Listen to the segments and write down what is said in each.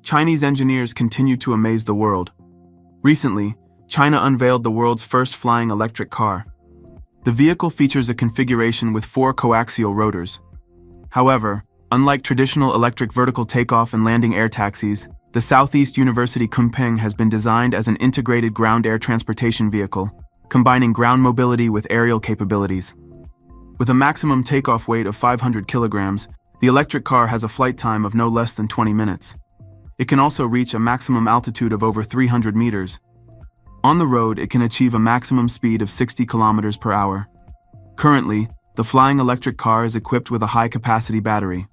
Chinese engineers continue to amaze the world. Recently, China unveiled the world's first flying electric car. The vehicle features a configuration with 4 coaxial rotors. However, unlike traditional electric vertical takeoff and landing air taxis, the Southeast University Kunpeng has been designed as an integrated ground-air transportation vehicle, combining ground mobility with aerial capabilities. With a maximum takeoff weight of 500 kilograms, the electric car has a flight time of no less than 20 minutes. It can also reach a maximum altitude of over 300 meters. On the road, it can achieve a maximum speed of 60 kilometers per hour. Currently, the flying electric car is equipped with a high-capacity battery.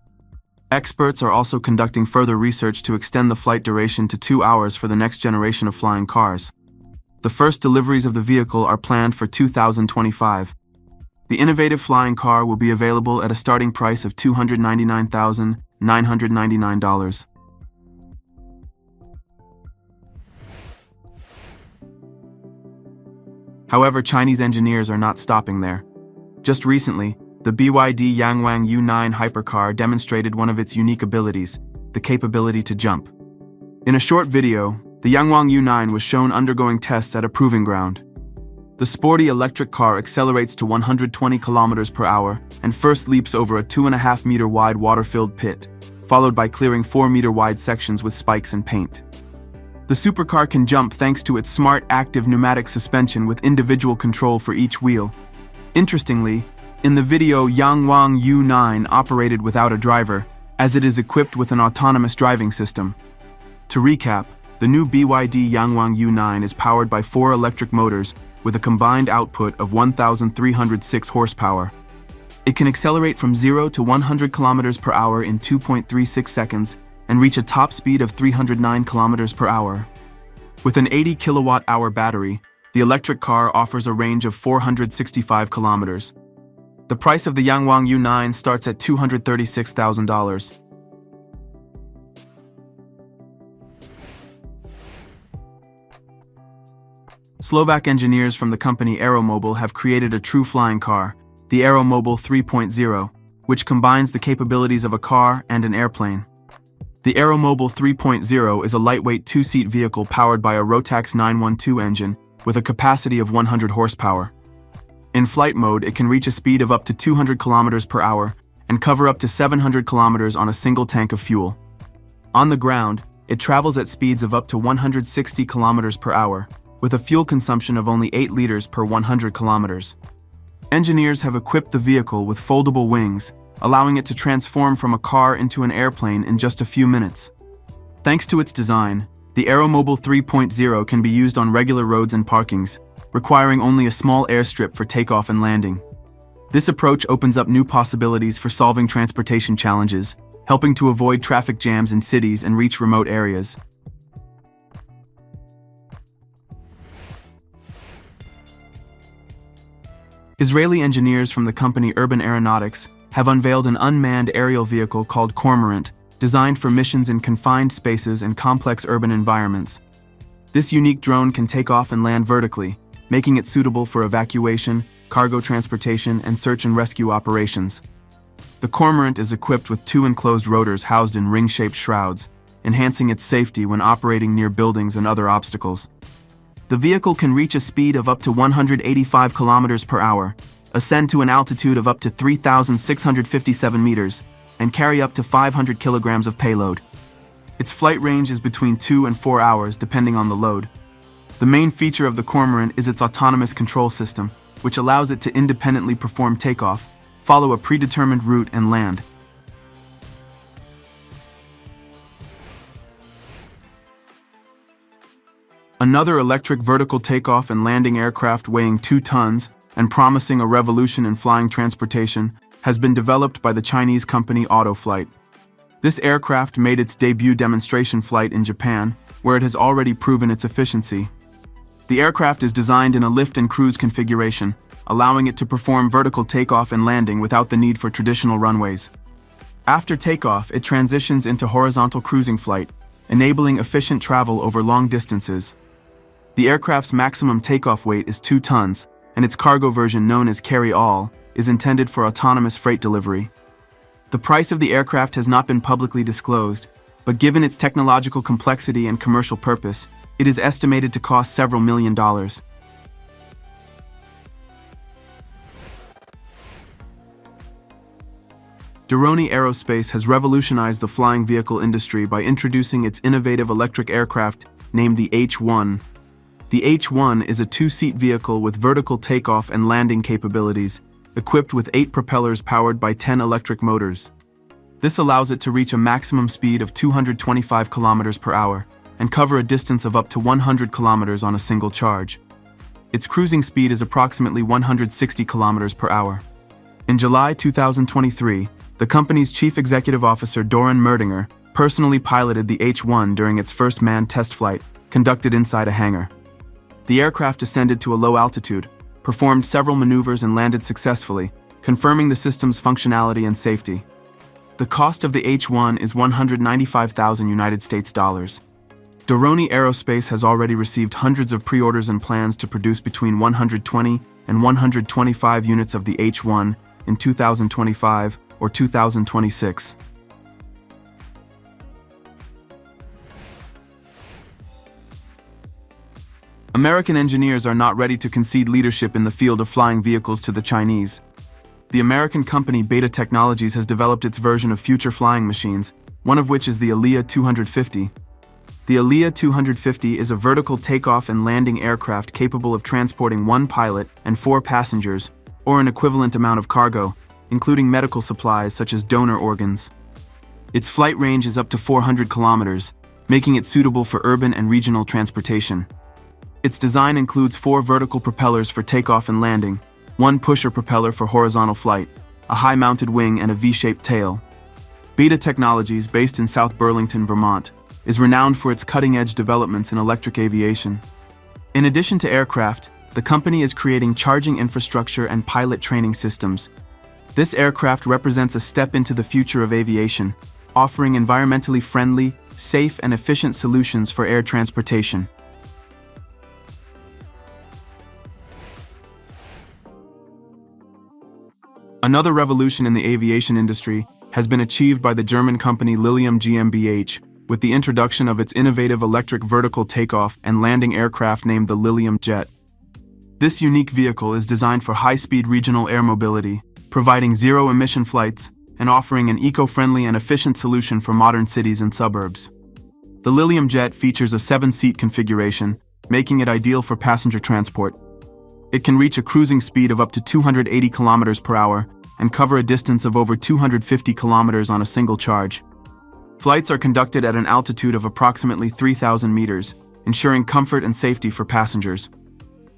Experts are also conducting further research to extend the flight duration to 2 hours for the next generation of flying cars. The first deliveries of the vehicle are planned for 2025. The innovative flying car will be available at a starting price of $299,999. However, Chinese engineers are not stopping there. Just recently, the BYD Wang U9 hypercar demonstrated one of its unique abilities, the capability to jump. In a short video, the Wang U9 was shown undergoing tests at a proving ground. The sporty electric car accelerates to 120 kilometers per hour and first leaps over a 2.5-meter wide water-filled pit, followed by clearing 4-meter wide sections with spikes and paint. The supercar can jump thanks to its smart, active pneumatic suspension with individual control for each wheel. Interestingly, in the video, Wang U9 operated without a driver, as it is equipped with an autonomous driving system. To recap, the new BYD Wang U9 is powered by 4 electric motors with a combined output of 1,306 horsepower. It can accelerate from 0 to 100 kilometers per hour in 2.36 seconds and reach a top speed of 309 kilometers per hour. With an 80 kilowatt-hour battery, the electric car offers a range of 465 kilometers. The price of the Wang U9 starts at $236,000. Slovak engineers from the company Aeromobile have created a true flying car, the Aeromobile 3.0, which combines the capabilities of a car and an airplane. The Aeromobile 3.0 is a lightweight 2-seat vehicle powered by a Rotax 912 engine with a capacity of 100 horsepower. In flight mode, it can reach a speed of up to 200 kilometers per hour and cover up to 700 kilometers on a single tank of fuel. On the ground, it travels at speeds of up to 160 kilometers per hour, with a fuel consumption of only 8 liters per 100 kilometers. Engineers have equipped the vehicle with foldable wings, allowing it to transform from a car into an airplane in just a few minutes. Thanks to its design, the Aeromobile 3.0 can be used on regular roads and parkings, requiring only a small airstrip for takeoff and landing. This approach opens up new possibilities for solving transportation challenges, helping to avoid traffic jams in cities and reach remote areas. Israeli engineers from the company Urban Aeronautics have unveiled an unmanned aerial vehicle called Cormorant, designed for missions in confined spaces and complex urban environments. This unique drone can take off and land vertically, making it suitable for evacuation, cargo transportation, and search and rescue operations. The Cormorant is equipped with 2 enclosed rotors housed in ring-shaped shrouds, enhancing its safety when operating near buildings and other obstacles. The vehicle can reach a speed of up to 185 kilometers per hour, ascend to an altitude of up to 3,657 meters, and carry up to 500 kilograms of payload. Its flight range is between 2 and 4 hours depending on the load. The main feature of the Cormorant is its autonomous control system, which allows it to independently perform takeoff, follow a predetermined route, and land. Another electric vertical takeoff and landing aircraft weighing 2 tons and promising a revolution in flying transportation has been developed by the Chinese company Autoflight. This aircraft made its debut demonstration flight in Japan, where it has already proven its efficiency. The aircraft is designed in a lift and cruise configuration, allowing it to perform vertical takeoff and landing without the need for traditional runways. After takeoff, it transitions into horizontal cruising flight, enabling efficient travel over long distances. The aircraft's maximum takeoff weight is 2 tons, and its cargo version, known as carry-all, is intended for autonomous freight delivery. The price of the aircraft has not been publicly disclosed, but given its technological complexity and commercial purpose, it is estimated to cost several $millions. Doroni Aerospace has revolutionized the flying vehicle industry by introducing its innovative electric aircraft named the H-1. The H-1 is a two-seat vehicle with vertical takeoff and landing capabilities, equipped with 8 propellers powered by 10 electric motors. This allows it to reach a maximum speed of 225 kilometers per hour and cover a distance of up to 100 kilometers on a single charge. Its cruising speed is approximately 160 kilometers per hour. In July 2023, the company's chief executive officer Doran Merdinger personally piloted the H-1 during its first manned test flight, conducted inside a hangar. The aircraft descended to a low altitude, performed several maneuvers and landed successfully, confirming the system's functionality and safety. The cost of the H-1 is $195,000 United States dollars. Doroni Aerospace has already received hundreds of pre-orders and plans to produce between 120 and 125 units of the H-1 in 2025 or 2026. American engineers are not ready to concede leadership in the field of flying vehicles to the Chinese. The American company Beta Technologies has developed its version of future flying machines, one of which is the Aaliyah 250. The Aaliyah 250 is a vertical takeoff and landing aircraft capable of transporting 1 pilot and 4 passengers, or an equivalent amount of cargo, including medical supplies such as donor organs. Its flight range is up to 400 kilometers, making it suitable for urban and regional transportation. Its design includes 4 vertical propellers for takeoff and landing, 1 pusher propeller for horizontal flight, a high-mounted wing and a V-shaped tail. Beta Technologies, based in South Burlington, Vermont, is renowned for its cutting-edge developments in electric aviation. In addition to aircraft, the company is creating charging infrastructure and pilot training systems. This aircraft represents a step into the future of aviation, offering environmentally friendly, safe, and efficient solutions for air transportation. Another revolution in the aviation industry has been achieved by the German company Lilium GmbH with the introduction of its innovative electric vertical takeoff and landing aircraft named the Lilium Jet. This unique vehicle is designed for high-speed regional air mobility, providing zero-emission flights and offering an eco-friendly and efficient solution for modern cities and suburbs. The Lilium Jet features a 7-seat configuration, making it ideal for passenger transport. It can reach a cruising speed of up to 280 kilometers per hour and cover a distance of over 250 kilometers on a single charge. Flights are conducted at an altitude of approximately 3,000 meters, ensuring comfort and safety for passengers.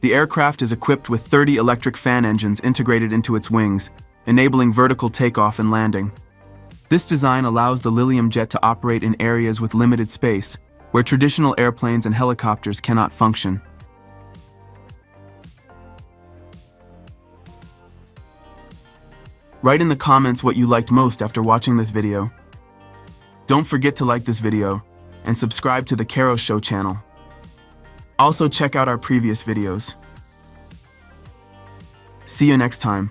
The aircraft is equipped with 30 electric fan engines integrated into its wings, enabling vertical takeoff and landing. This design allows the Lilium Jet to operate in areas with limited space, where traditional airplanes and helicopters cannot function. Write in the comments what you liked most after watching this video. Don't forget to like this video and subscribe to the Karo Show channel. Also check out our previous videos. See you next time.